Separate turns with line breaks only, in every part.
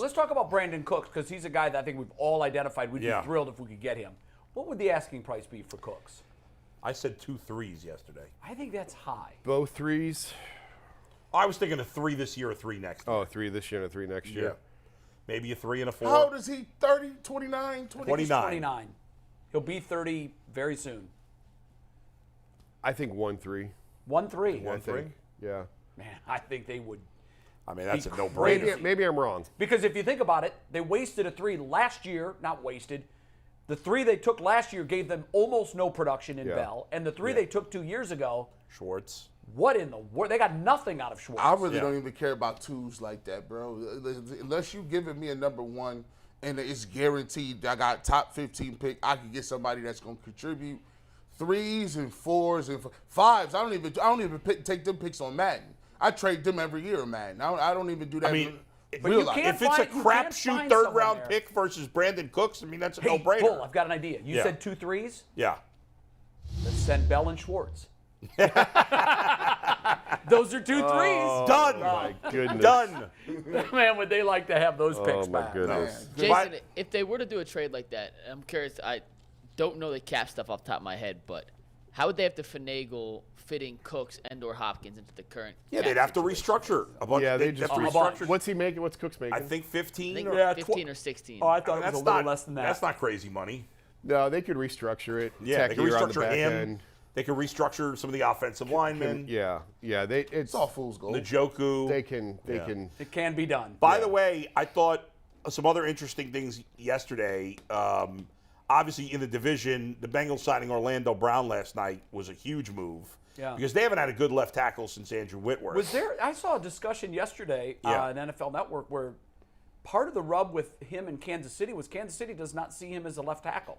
Let's talk about Brandin Cooks, because he's a guy that I think we've all identified. We'd be thrilled if we could get him. What would the asking price be for Cooks?
I said 2 threes yesterday.
I think that's high.
Both threes?
I was thinking a 3 this year, a 3 next year.
Oh, 3 this year and a 3 next year.
Yeah. Maybe a 3 and a 4.
How old is he? 30, 29, 20?
He's 29. He'll be 30 very soon.
I think 1-3.
1-3.
1-3?
Yeah.
Man, I think they would.
I mean, that's a no-brainer.
Maybe I'm wrong.
Because if you think about it, they wasted a 3 last year. Not wasted. The 3 they took last year gave them almost no production in Bell. And the 3 they took 2 years ago.
Schwartz.
What in the world? They got nothing out of Schwartz.
I really don't even care about 2s like that, bro. Unless you giving me a number 1 and it's guaranteed I got top 15 pick, I can get somebody that's going to contribute. 3s and 4s and 5s. I don't even take them picks on Madden. I trade them every year, Madden. I don't even do that.
I mean,
if it's
a crapshoot third-round pick versus Brandin Cooks, I mean, that's a no-brainer.
Bull, I've got an idea. You said 2 3s?
Yeah.
Let's send Bell and Schwartz. Those are 2 3s.
Done.
Oh, my goodness.
Done.
Man, would they like to have those picks
Oh, my
back.
goodness.
Jason, if they were to do a trade like that, I'm curious, I don't know the cap stuff off the top of my head, but how would they have to finagle fitting Cooks and or Hopkins into the current
Yeah,
cap
they'd have to
situation?
restructure a bunch.
Yeah, they
they'd
just
have to
restructured.
restructure.
What's he making? What's Cooks making?
I think 15.
I think
or
15 or 16.
Oh, I thought it was
that's
a little
not
less than that.
That's not crazy money.
No, they could restructure it.
Yeah, they could
Tackier on the
restructure
back
him.
end.
They could restructure some of the offensive linemen.
Yeah.
It's all fool's gold.
Njoku.
They can.
It can be done.
By the way, I thought some other interesting things yesterday. Obviously, in the division, the Bengals signing Orlando Brown last night was a huge move.
Yeah.
Because they haven't had a good left tackle since Andrew Whitworth.
Was there? I saw a discussion yesterday on NFL Network where part of the rub with him in Kansas City was Kansas City does not see him as a left tackle.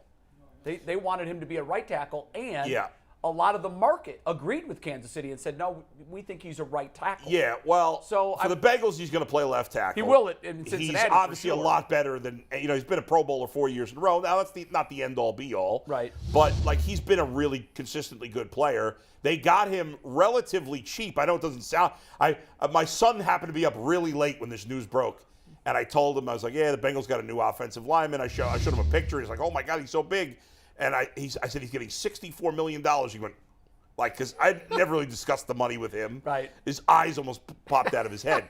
They wanted him to be a right tackle, and a lot of the market agreed with Kansas City and said, no, we think he's a right tackle.
Yeah, well,
so
for the Bengals, he's going to play left tackle.
He will in Cincinnati.
He's obviously a lot better than, he's been a Pro Bowler 4 years in a row. Now, that's not the end-all, be-all.
Right.
But, he's been a really consistently good player. They got him relatively cheap. I know it doesn't sound – my son happened to be up really late when this news broke. And I told him, I was like, yeah, the Bengals got a new offensive lineman. I showed him a picture. He's like, oh, my God, he's so big. And I said, he's getting $64 million. He went, because I never really discussed the money with him.
Right.
His eyes almost popped out of his head.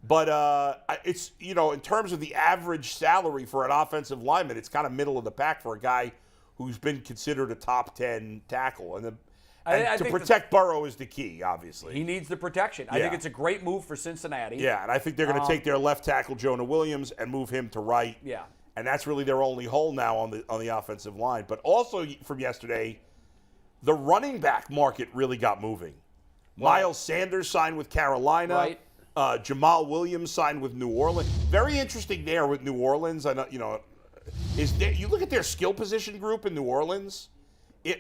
But it's, in terms of the average salary for an offensive lineman, it's kind of middle of the pack for a guy who's been considered a top 10 tackle. And to protect Burrow is the key, obviously.
He needs the protection. I think it's a great move for Cincinnati.
Yeah, and I think they're going to take their left tackle, Jonah Williams, and move him to right.
Yeah.
And that's really their only hole now on the offensive line. But also from yesterday, the running back market really got moving. Miles Sanders signed with Carolina.
Right.
Jamal Williams signed with New Orleans. Very interesting there with New Orleans. I know, you look at their skill position group in New Orleans. I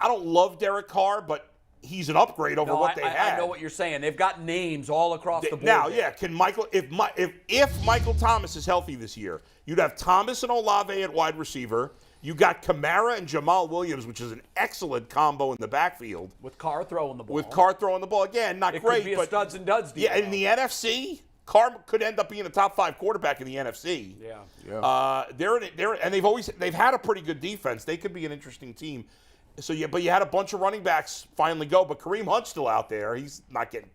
don't love Derek Carr, but he's an upgrade over what they had.
I know what you're saying. They've got names all across the board.
Now, can Michael if Michael Thomas is healthy this year, you'd have Thomas and Olave at wide receiver. You got Kamara and Jamal Williams, which is an excellent combo in the backfield.
With Carr throwing the ball.
Again, not
it
great.
Could be a
but
studs and duds deal.
Yeah, in the NFC, Carr could end up being a top 5 quarterback in the NFC.
Yeah.
They've had a pretty good defense. They could be an interesting team. So but you had a bunch of running backs finally go, but Kareem Hunt's still out there. He's not getting.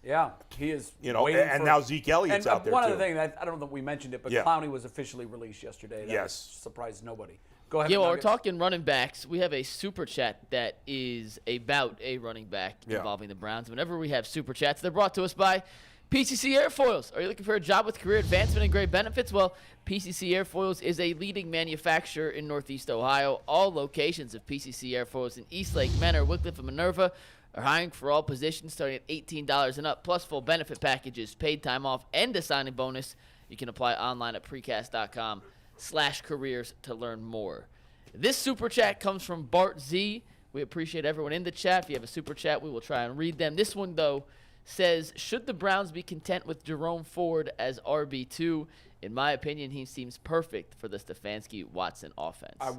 Yeah, he is.
And now Zeke Elliott's out there
one
too.
other thing, I don't know that we mentioned it, but Clowney was officially released yesterday. That surprised nobody. Go ahead.
Yeah, well, we're talking running backs. We have a super chat that is about a running back involving the Browns. Whenever we have super chats, they're brought to us by PCC Airfoils. Are you looking for a job with career advancement and great benefits? Well, PCC Airfoils is a leading manufacturer in Northeast Ohio. All locations of PCC Airfoils in Eastlake, Menor, Wycliffe, and Minerva are hiring for all positions starting at $18 and up, plus full benefit packages, paid time off, and a signing bonus. You can apply online at precast.com/careers to learn more. This super chat comes from Bart Z. We appreciate everyone in the chat. If you have a super chat, we will try and read them. This one, though, says, should the Browns be content with Jerome Ford as RB2? In my opinion, he seems perfect for the Stefanski-Watson offense.
I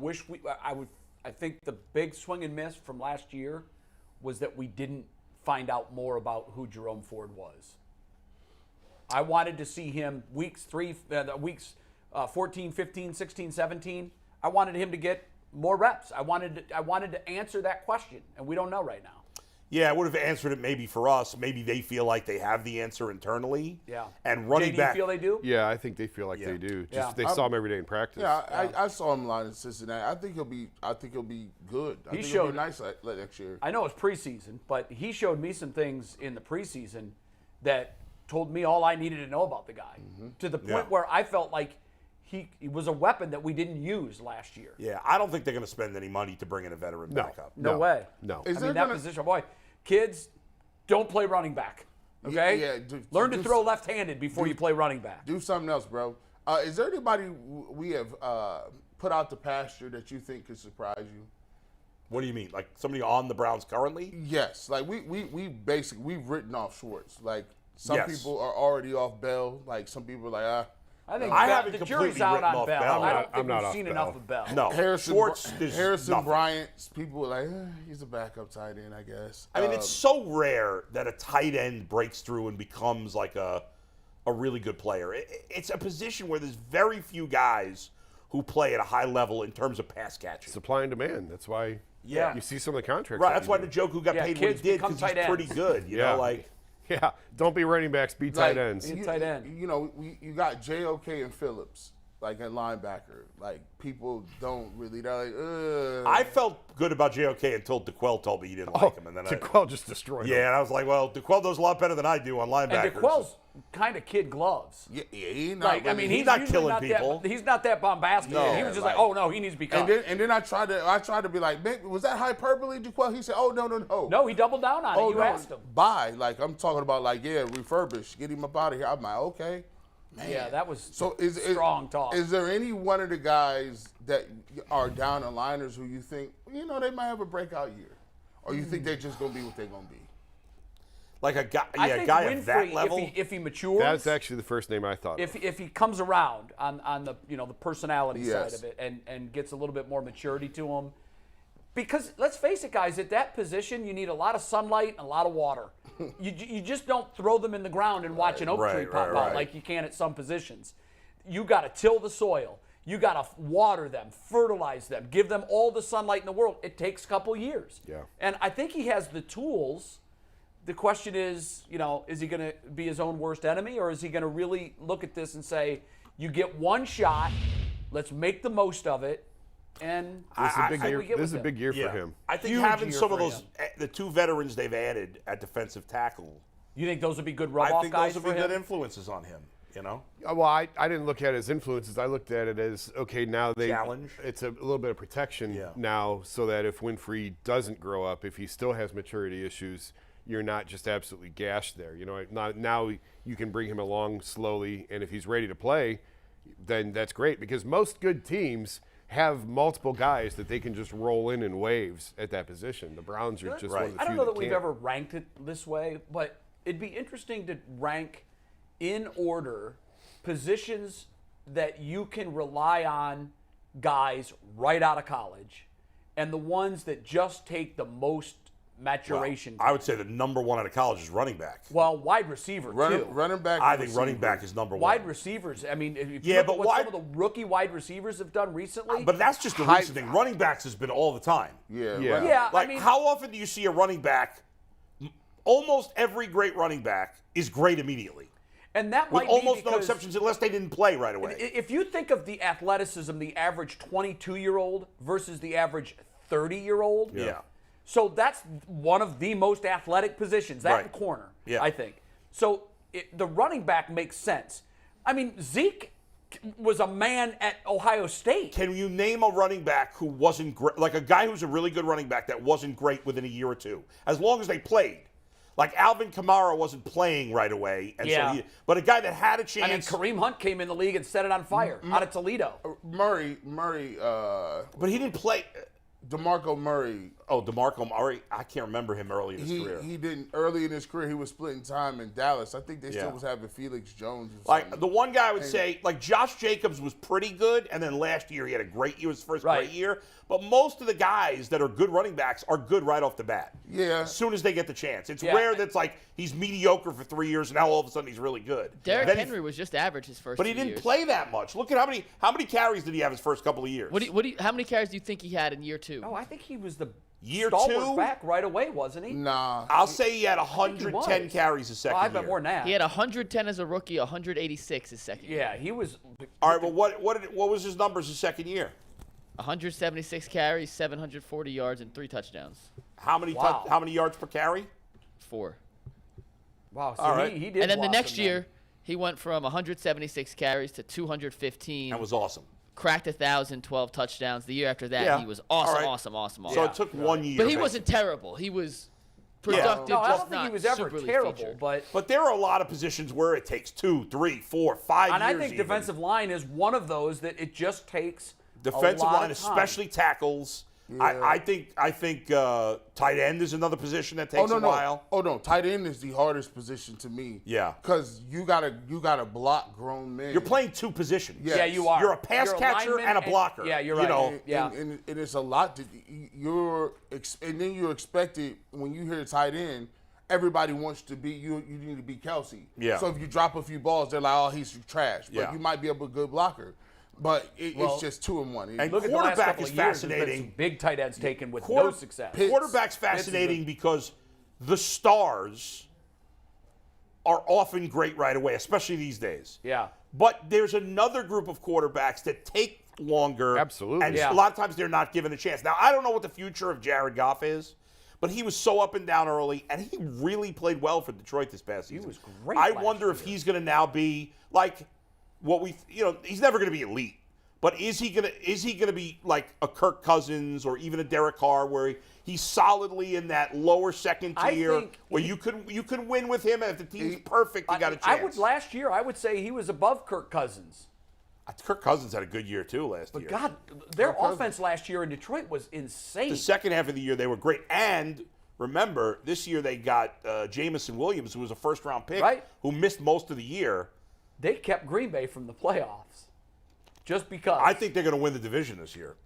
think the big swing and miss from last year was that we didn't find out more about who Jerome Ford was. I wanted to see him weeks 14, 15, 16, 17. I wanted him to get more reps. I wanted to answer that question, and we don't know right now.
Yeah, I would have answered it maybe for us.Maybe they feel like they have the answer internally.
Yeah.
And running back.
Do you feel they do?
Yeah, I think they feel like they do.
Yeah.
They saw him every day in practice.
Yeah, I saw him live in Cincinnati. I think he'll be good. I think he'll be nice next year.
I know it's preseason, but he showed me some things in the preseason that told me all I needed to know about the guy. To the point where I felt like he was a weapon that we didn't use last year.
Yeah, I don't think they're going to spend any money to bring in a veteran back up.
No way.
No.
That position, boy, kids, don't play running back. Okay?
Yeah,
Learn to throw left-handed before you play running back.
Do something else, bro. Is there anybody we have put out the pasture that you think could surprise you?
What do you mean? Like somebody on the Browns currently?
Yes. Like we've written off Schwartz. Like some people are already off Bell. Like some people are like,
I think
I haven't
the
completely
jury's out
written
on
off
Bell.
Bell.
I don't
I'm
think
not
we've
off
seen
Bell.
enough of Bell.
No.
Harrison
nothing.
Bryant. People are like, he's a backup tight end, I guess.
I mean, it's so rare that a tight end breaks through and becomes like a really good player. It's a position where there's very few guys who play at a high level in terms of pass catching.
Supply and demand. That's why you see some of the contracts.
Right, that's why Njoku got paid what he did, because he's pretty good. You know, like.
Yeah, don't be running backs, be tight ends.
Tight end.
You know, you got JOK and Phillips, like at linebacker. Like people don't really. They're like,
I felt good about JOK until DeQuell told me he didn't like him, and then
DeQuell just destroyed him.
Yeah, and I was like, well, DeQuell does a lot better than I do on linebackers.
And DeQuell's kind of kid gloves.
Yeah, he's not.
Like, I mean, he's
not
usually
killing people.
He's not that bombastic.
No.
He was just like, oh no, he needs to be cut.
And then I tried to be like, man, was that hyperbole, DeQuell? He said, oh no.
No, he doubled down on it. You asked him.
Bye. Like I'm talking about, like refurbish, get him up out of here. I'm like, okay. Man.
Yeah, that was
strong
talk.
Is there any one of the guys that are down the liners who you think, they might have a breakout year? Or you think they're just going to be what they're going to be?
Like a guy,
I think
guy
Winfrey,
at that level.
if he matures,
That's actually the first name I thought of.
If he comes around on the the personality side of it and gets a little bit more maturity to him, because let's face it, guys, at that position you need a lot of sunlight and a lot of water. you just don't throw them in the ground and watch an oak tree pop out like you can at some positions. You got to till the soil. You got to water them, fertilize them, give them all the sunlight in the world. It takes a couple years.
Yeah.
And I think he has the tools. The question is, is he going to be his own worst enemy, or is he going to really look at this and say, you get one shot, let's make the most of it, and
this is a big year for him.
I think
Huge
having
year
some of
for
those, the two veterans they've added at defensive tackle,
you think those would be good rub-off guys
those
for
would be
him?
good influences on him,
Well, I didn't look at it as influences. I looked at it as, okay, now
challenge.
It's a little bit of protection now, so that if Winfrey doesn't grow up, if he still has maturity issues, you're not just absolutely gashed there. Now you can bring him along slowly, and if he's ready to play, then that's great, because most good teams have multiple guys that they can just roll in waves at that position. The Browns are just one of the few
I don't know that
can't.
we've ever ranked it this way, but it'd be interesting to rank in order positions that you can rely on guys right out of college and the ones that just take the most maturation.
I would say the number one out of college is running back.
Well, wide receiver too.
Running back.
I think running back is number one.
Wide receivers. I mean, if you look at what some of the rookie wide receivers have done recently.
But that's just the recent thing. Running backs has been all the time.
Yeah.
Like,
I mean,
how often do you see a running back? Almost every great running back is great immediately.
And that
with
might
almost
be
no exceptions, unless they didn't play right away.
If you think of the athleticism, the average 22-year-old versus the average 30-year-old.
Yeah.
So that's one of the most athletic positions, that corner, I think. So the running back makes sense. I mean, Zeke was a man at Ohio State.
Can you name a running back who wasn't great, like a guy who's a really good running back that wasn't great within a year or two, as long as they played? Like Alvin Kamara wasn't playing right away, and but a guy that had a chance.
I mean, Kareem Hunt came in the league and set it on fire out of Toledo.
Murray.
But he didn't play.
DeMarco Murray.
Oh, DeMarco Murray. I can't remember him early in his career.
He didn't early in his career. He was splitting time in Dallas. I think they
Yeah.
still was having Felix Jones. Or
Like
something.
the one guy I would say, like Josh Jacobs was pretty good, and then last year he had a great year, his first great year. But most of the guys that are good running backs are good right off the bat.
Yeah.
As soon as they get the chance. It's rare that's like he's mediocre for 3 years and now all of a sudden he's really good.
Derrick Henry was just average his first.
But he
2
didn't
years.
play that much. Look at how many carries did he have his first couple of years?
How many carries do you think he had in year 2?
Oh, I think he was the
Year
stalwart
2?
back right away, wasn't he?
Nah.
I'll say he had
think he
110
was.
carries his second
I
year.
bet more than that.
He had 110 as a rookie, 186 his second year.
Yeah, he was.
All right, but what was his numbers his second year?
176 carries, 740 yards, and 3 touchdowns.
How many how many yards per carry?
4.
Wow, so
All right.
he did.
And then the
blossom
next year, he went from 176 carries to 215.
That was awesome.
Cracked 1,000, 12 touchdowns. The year after that,
Yeah.
he was awesome,
All right.
awesome.
So it took 1 year.
But he
basically.
wasn't terrible. He was productive.
No, I
just
don't think he
not
was ever
superly
terrible,
featured.
but
there are a lot of positions where it takes 2, 3, 4, 5
and
years.
I think
even.
defensive line is one of those that it just takes
Defensive
a lot
line,
of time.
especially tackles. I think tight end is another position that takes a while.
Oh no, tight end is the hardest position to me.
Yeah.
Because you gotta block grown men.
You're playing 2 positions.
Yeah.
Yeah, you are.
You're a pass catcher
lineman
and a blocker.
yeah, you're
you
right.
know.
Yeah.
And it's a lot to and then you're expected when you hear tight end. Everybody wants to be you. You need to be Kelsey.
Yeah.
So if you drop a few balls, they're like, "Oh, he's trash." But
Yeah.
you might be a good blocker. But it's just 2 and 1.
And
Look at the last
quarterback
couple
is
of years, there's been
fascinating.
some big tight ends taken with no success.
Quarterback's fascinating because the stars are often great right away, especially these days.
Yeah.
But there's another group of quarterbacks that take longer.
Absolutely.
And
Yeah.
a lot of times they're not given a chance. Now, I don't know what the future of Jared Goff is, but he was so up and down early, and he really played well for Detroit this past season.
He was great
I
last
wonder if
year.
he's going to now be like what he's never going to be elite. But is he gonna be like a Kirk Cousins or even a Derek Carr, where he's solidly in that lower second
I
tier,
think
where you could win with him, and if the team's perfect, you got a chance.
Last year, I would say he was above Kirk Cousins.
Kirk Cousins had a good year too last year.
God, their offense last year in Detroit was insane.
The second half of the year they were great, and remember this year they got Jamison Williams, who was a first-round pick,
Right.
who missed most of the year.
They kept Green Bay from the playoffs just because.
I think they're going to win the division this year.